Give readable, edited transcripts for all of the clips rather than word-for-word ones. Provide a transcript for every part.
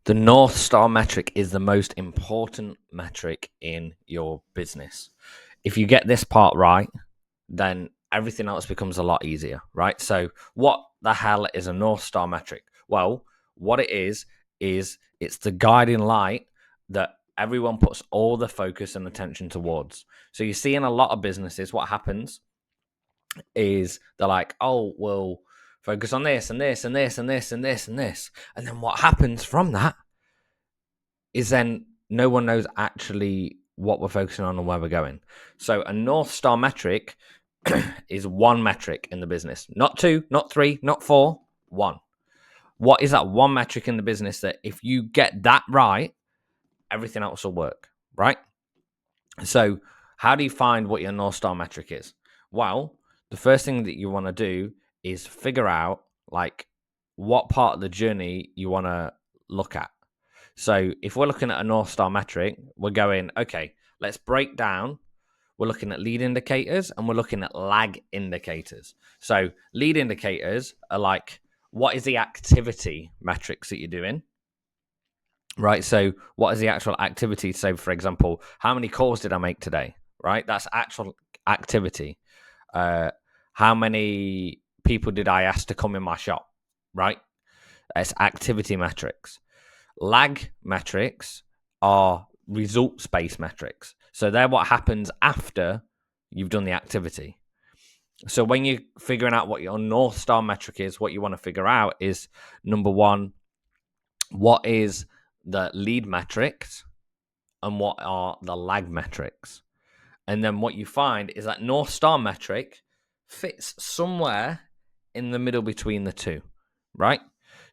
The North Star metric is the most important metric in your business. If you get this part right, then everything else becomes a lot easier, right? So, what the hell is a North Star metric? Well, what it is it's the guiding light that everyone puts all the focus and attention towards. So, you see in a lot of businesses, what happens is they're like, oh, well, focus on this and this and this and this and this and this. And then what happens from that is then no one knows actually what we're focusing on and where we're going. So a North Star metric is one metric in the business, not two, not three, not four, one. What is that one metric in the business that if you get that right, everything else will work, right? So how do you find what your North Star metric is? Well, the first thing that you want to do is figure out like what part of the journey you want to look at. So if we're looking at a North Star metric, we're going, okay, let's break down. We're looking at lead indicators and we're looking at lag indicators. So lead indicators are like, what is the activity metrics that you're doing? Right. So what is the actual activity? So for example, how many calls did I make today? Right. That's actual activity. How many people did I ask to come in my shop? Right. It's activity metrics. Lag metrics are results-based metrics. So they're what happens after you've done the activity. So when you're figuring out what your North Star metric is, what you want to figure out is, number one, what is the lead metrics and what are the lag metrics? And then what you find is that North Star metric fits somewhere in the middle between the two, right?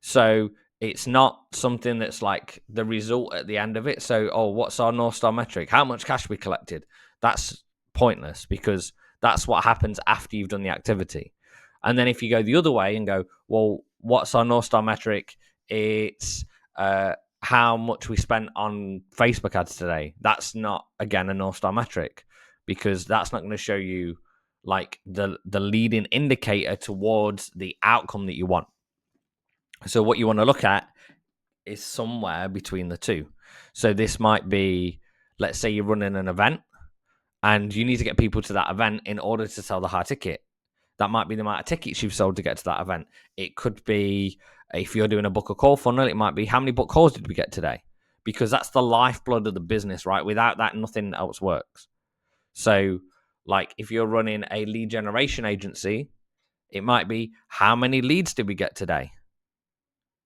So it's not something that's like the result at the end of it. So, oh, what's our North Star metric? How much cash we collected? That's pointless because that's what happens after you've done the activity. And then if you go the other way and go, well, what's our North Star metric? It's how much we spent on Facebook ads today. That's not, again, a North Star metric because that's not going to show you like the leading indicator towards the outcome that you want. So what you want to look at is somewhere between the two. So this might be, let's say you're running an event and you need to get people to that event in order to sell the high ticket. That might be the amount of tickets you've sold to get to that event. It could be, if you're doing a book a call funnel, it might be how many book calls did we get today? Because that's the lifeblood of the business, right? Without that, nothing else works. So like if you're running a lead generation agency, it might be how many leads did we get today?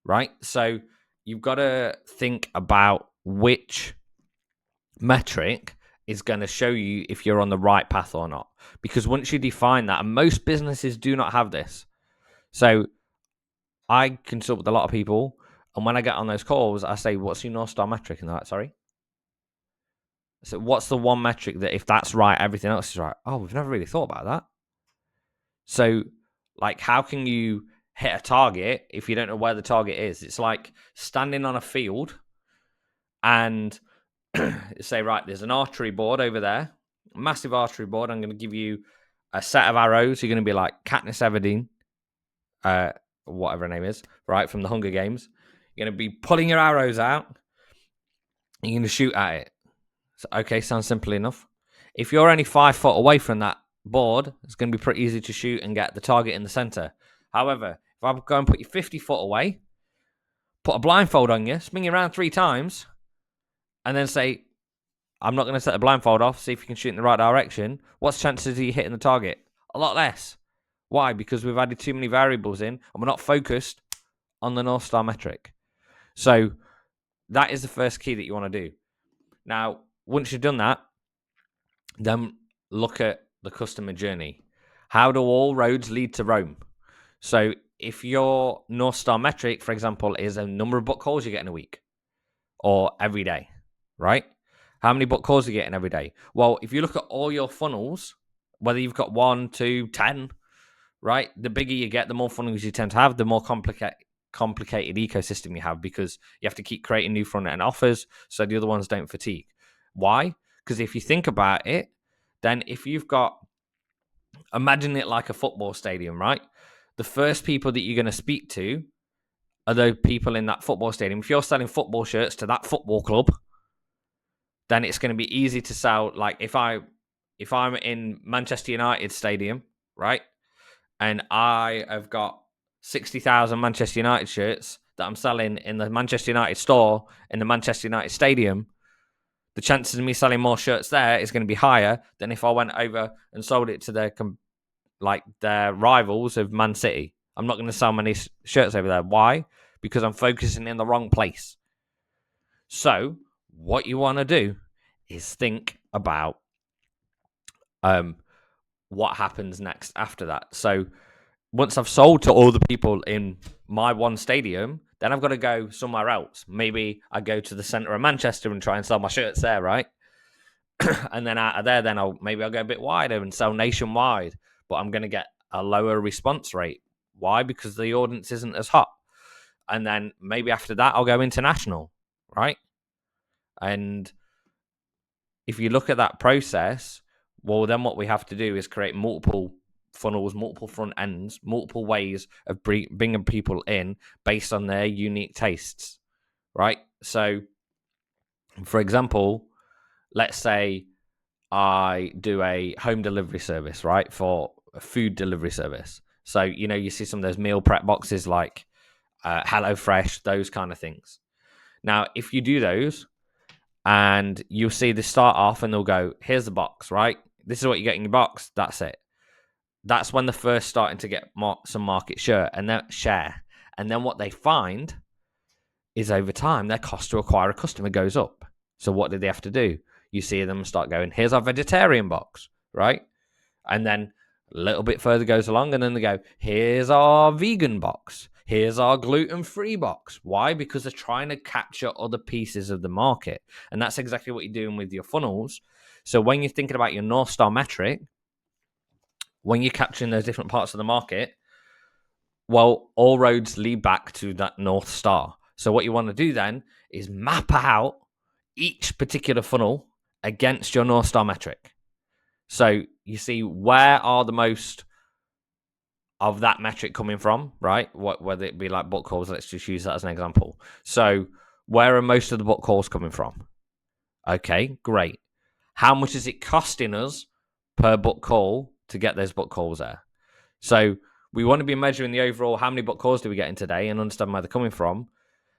Right? So you've got to think about which metric is going to show you if you're on the right path or not. Because once you define that, and most businesses do not have this. So I consult with a lot of people, and when I get on those calls, I say, what's your North Star metric? And they're like, sorry? So what's the one metric that if that's right, everything else is right? Oh, we've never really thought about that. So like, how can you hit a target if you don't know where the target is? It's like standing on a field and say, right, there's an archery board over there, a massive archery board. I'm going to give you a set of arrows. You're going to be like Katniss Everdeen, whatever her name is, right, from the Hunger Games. You're going to be pulling your arrows out. You're going to shoot at it. So, okay, sounds simple enough. If you're only 5 foot away from that board, it's going to be pretty easy to shoot and get the target in the center. However, if I go and put you 50 foot away, put a blindfold on you, spin you around 3 times, and then say, I'm not going to set the blindfold off, see if you can shoot in the right direction, what's the chances of you hitting the target? A lot less. Why? Because we've added too many variables in and we're not focused on the North Star metric. So that is the first key that you want to do. Now, once you've done that, then look at the customer journey. How do all roads lead to Rome? So if your North Star metric, for example, is a number of book calls you get in a week or every day, right? How many book calls are you getting every day? Well, if you look at all your funnels, whether you've got 1, 2, 10, right? The bigger you get, the more funnels you tend to have, the more complicated ecosystem you have because you have to keep creating new front end offers so the other ones don't fatigue. Why? Because if you think about it, then if you've got, imagine it like a football stadium, right? The first people that you're going to speak to are the people in that football stadium. If you're selling football shirts to that football club, then it's going to be easy to sell. Like if I'm in Manchester United stadium, right, and I have got 60,000 Manchester United shirts that I'm selling in the Manchester United store in the Manchester United stadium, the chances of me selling more shirts there is going to be higher than if I went over and sold it to their rivals of Man City. I'm not going to sell many shirts over there. Why? Because I'm focusing in the wrong place. So what you want to do is think about what happens next after that. So once I've sold to all the people in my one stadium, then I've got to go somewhere else. Maybe I go to the centre of Manchester and try and sell my shirts there, right? And then out of there, then I'll go a bit wider and sell nationwide. But I'm going to get a lower response rate. Why? Because the audience isn't as hot. And then maybe after that, I'll go international, right? And if you look at that process, well, then what we have to do is create multiple funnels, multiple front ends, multiple ways of bringing people in based on their unique tastes, right? So, for example, let's say I do a home delivery service, right, for a food delivery service. So, you see some of those meal prep boxes like HelloFresh, those kind of things. Now, if you do those, and you'll see they start off and they'll go, here's the box, right? This is what you get in your box. That's it. That's when they're first starting to get some market share. And then what they find is over time, their cost to acquire a customer goes up. So what do they have to do? You see them start going, here's our vegetarian box, right? And then a little bit further goes along and then they go, here's our vegan box. Here's our gluten-free box. Why? Because they're trying to capture other pieces of the market. And that's exactly what you're doing with your funnels. So when you're thinking about your North Star metric, when you're capturing those different parts of the market, well, all roads lead back to that North Star. So what you want to do then is map out each particular funnel against your North Star metric. So you see where are the most of that metric coming from, right? Whether it be like book calls, let's just use that as an example. So where are most of the book calls coming from? Okay, great. How much is it costing us per book call to get those book calls there? So we want to be measuring the overall how many book calls do we get in today and understand where they're coming from.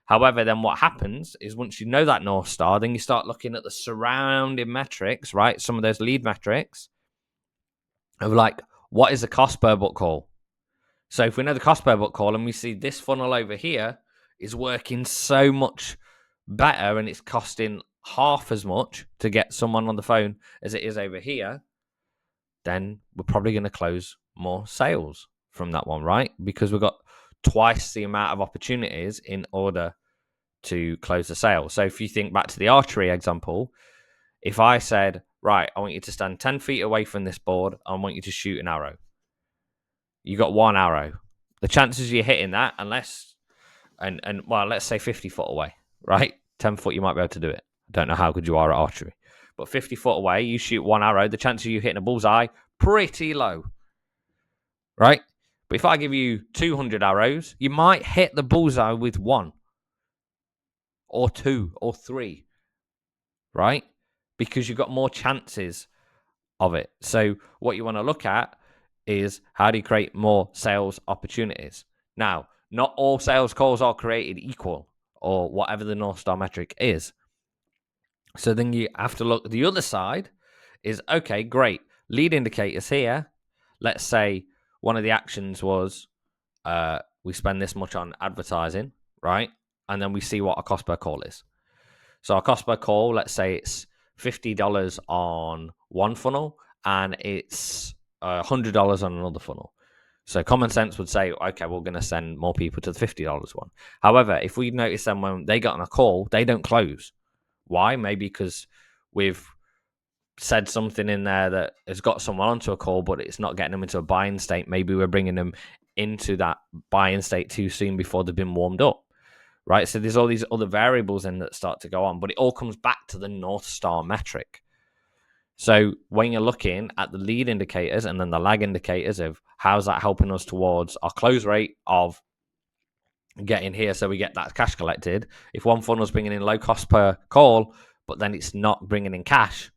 However, then what happens is once you know that North Star, then you start looking at the surrounding metrics, right? Some of those lead metrics of like, what is the cost per book call? So if we know the cost per book call and we see this funnel over here is working so much better and it's costing half as much to get someone on the phone as it is over here, then we're probably going to close more sales from that one, right? Because we've got twice the amount of opportunities in order to close the sale. So if you think back to the archery example, if I said, right, I want you to stand 10 feet away from this board, I want you to shoot an arrow. You got one arrow. The chances you're hitting that, unless, well, let's say 50 foot away, right? 10 foot, you might be able to do it. I don't know how good you are at archery. But 50 foot away, you shoot one arrow, the chances of you hitting a bullseye, pretty low, right? But if I give you 200 arrows, you might hit the bullseye with one or two or three, right? Because you've got more chances of it. So what you want to look at is how do you create more sales opportunities? Now, not all sales calls are created equal or whatever the North Star metric is. So then you have to look, the other side is, okay, great. Lead indicators here. Let's say one of the actions was we spend this much on advertising, right? And then we see what our cost per call is. So our cost per call, let's say it's $50 on one funnel and it's $100 on another funnel. So common sense would say, okay, we're going to send more people to the $50 one. However, if we notice them when they get on a call, they don't close. Why? Maybe because we've said something in there that has got someone onto a call, but it's not getting them into a buying state. Maybe we're bringing them into that buying state too soon before they've been warmed up, right? So there's all these other variables in that start to go on, but it all comes back to the North Star metric. So when you're looking at the lead indicators and then the lag indicators of how's that helping us towards our close rate of get in here so we get that cash collected. If one funnel's bringing in low cost per call, but then it's not bringing in cash,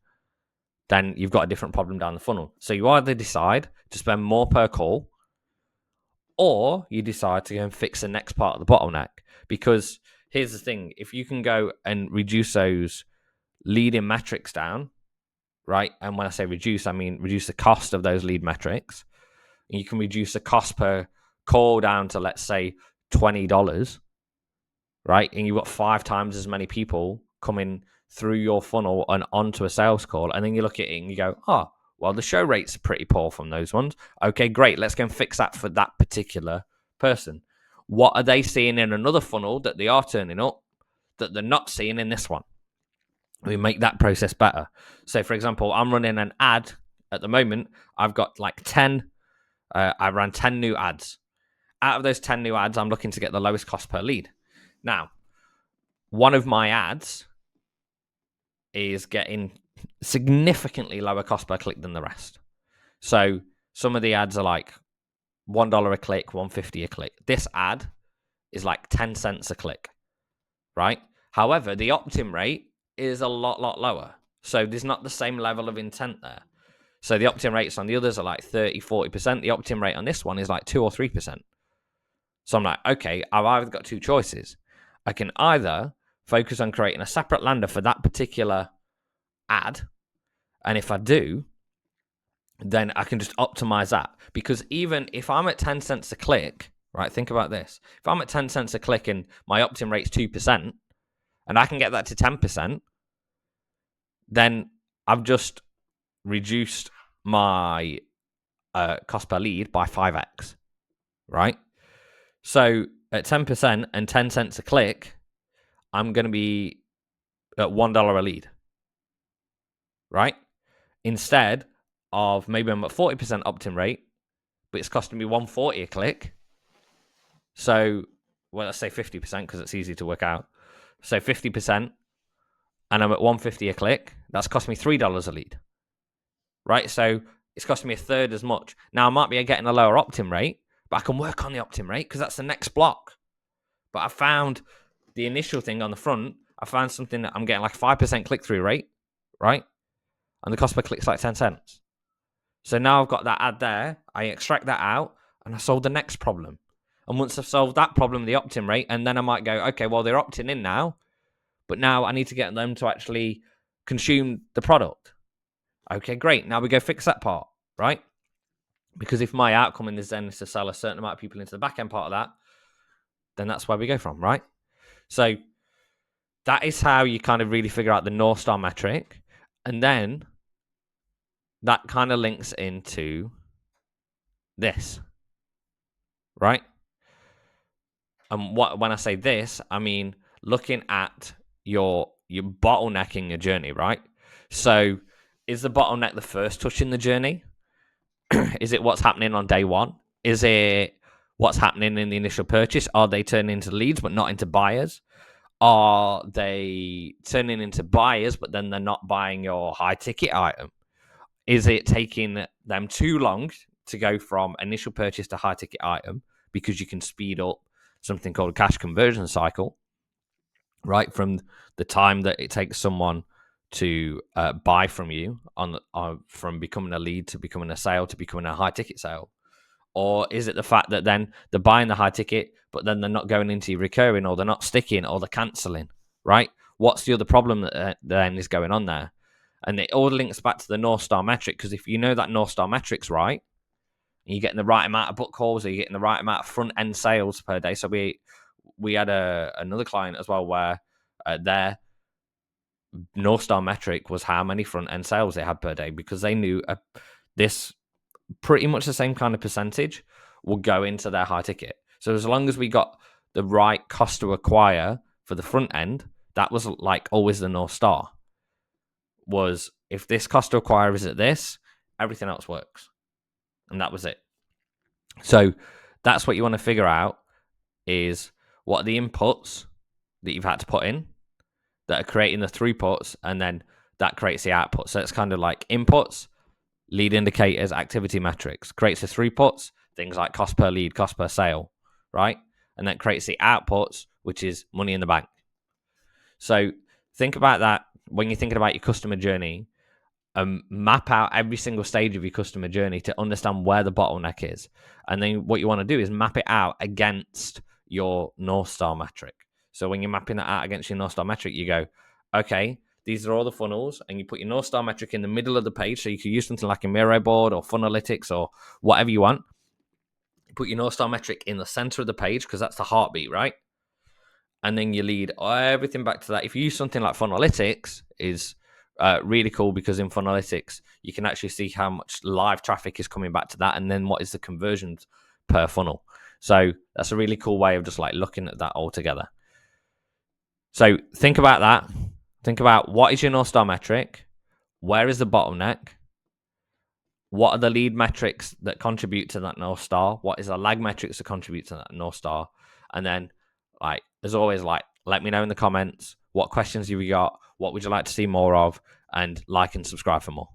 then you've got a different problem down the funnel. So you either decide to spend more per call, or you decide to go and fix the next part of the bottleneck. Because here's the thing, if you can go and reduce those leading metrics down, right? And when I say reduce, I mean reduce the cost of those lead metrics. And you can reduce the cost per call down to, let's say, $20, right? And you've got 5 times as many people coming through your funnel and onto a sales call. And then you look at it and you go, oh, well, the show rates are pretty poor from those ones. Okay, great. Let's go and fix that for that particular person. What are they seeing in another funnel that they are turning up that they're not seeing in this one? We make that process better. So, for example, I'm running an ad at the moment. I've got like 10, I ran 10 new ads. Out of those 10 new ads, I'm looking to get the lowest cost per lead. Now, one of my ads is getting significantly lower cost per click than the rest. So some of the ads are like $1 a click, $1.50 a click. This ad is like 10 cents a click, right? However, the opt-in rate is a lot lower. So there's not the same level of intent there. So the opt-in rates on the others are like 30, 40%. The opt-in rate on this one is like 2 or 3%. So I'm like, okay, I've either got 2 choices. I can either focus on creating a separate lander for that particular ad. And if I do, then I can just optimize that. Because even if I'm at 10 cents a click, right, think about this. If I'm at 10 cents a click and my opt-in rate's 2%, and I can get that to 10%, then I've just reduced my cost per lead by 5x, right? So at 10% and 10 cents a click, I'm going to be at $1 a lead, right? Instead of maybe I'm at 40% opt-in rate, but it's costing me $1.40 a click. So, well, let's say 50% because it's easy to work out. So 50%, and I'm at $1.50 a click. That's cost me $3 a lead, right? So it's costing me a third as much. Now I might be getting a lower opt-in rate, but I can work on the opt-in rate because that's the next block. But I found the initial thing on the front. I found something that I'm getting like 5% click-through rate, right? And the cost per click is like 10 cents. So now I've got that ad there. I extract that out, and I solve the next problem. And once I've solved that problem, the opt-in rate, and then I might go, okay, well, they're opting in now, but now I need to get them to actually consume the product. Okay, great. Now we go fix that part, right? Because if my outcome in this then is to sell a certain amount of people into the back end part of that, then that's where we go from, right? So that is how you kind of really figure out the North Star metric. And then that kind of links into this, right? And when I say this, I mean looking at your bottlenecking your journey, right? So is the bottleneck the first touch in the journey? Is it what's happening on day one? Is it what's happening in the initial purchase? Are they turning into leads but not into buyers? Are they turning into buyers but then they're not buying your high ticket item? Is it taking them too long to go from initial purchase to high ticket item because you can speed up something called a cash conversion cycle, right? From the time that it takes someone to buy from you from becoming a lead to becoming a sale to becoming a high ticket sale? Or is it the fact that then they're buying the high ticket, but then they're not going into recurring, or they're not sticking, or they're cancelling, right? What's the other problem that then is going on there? And it all links back to the North Star metric, because if you know that North Star metric's right, and you're getting the right amount of book calls, or you're getting the right amount of front end sales per day. So we had another client as well where their North Star metric was how many front end sales they had per day, because they knew this pretty much the same kind of percentage will go into their high ticket. So as long as we got the right cost to acquire for the front end, that was like always the North Star. Was if this cost to acquire is at this, everything else works. And that was it. So that's what you want to figure out, is what are the inputs that you've had to put in that are creating the throughputs, and then that creates the output. So it's kind of like inputs, lead indicators, activity metrics, creates the throughputs, things like cost per lead, cost per sale, right? and that creates the outputs, which is money in the bank. So think about that when you're thinking about your customer journey. Map out every single stage of your customer journey to understand where the bottleneck is. And then what you want to do is map it out against your North Star metric. So when you're mapping that out against your North Star metric, you go, okay, these are all the funnels, and you put your North Star metric in the middle of the page. So you could use something like a Miro board or Funalytics or whatever you want. Put your North Star metric in the center of the page because that's the heartbeat, right? And then you lead everything back to that. If you use something like Funalytics, is really cool because in Funalytics, you can actually see how much live traffic is coming back to that, and then what is the conversions per funnel. So that's a really cool way of just like looking at that all together. So think about that. Think about what is your North Star metric? Where is the bottleneck? What are the lead metrics that contribute to that North Star? What is the lag metrics that contribute to that North Star? And then, like, as always, like, let me know in the comments what questions you got, what would you like to see more of, and like and subscribe for more.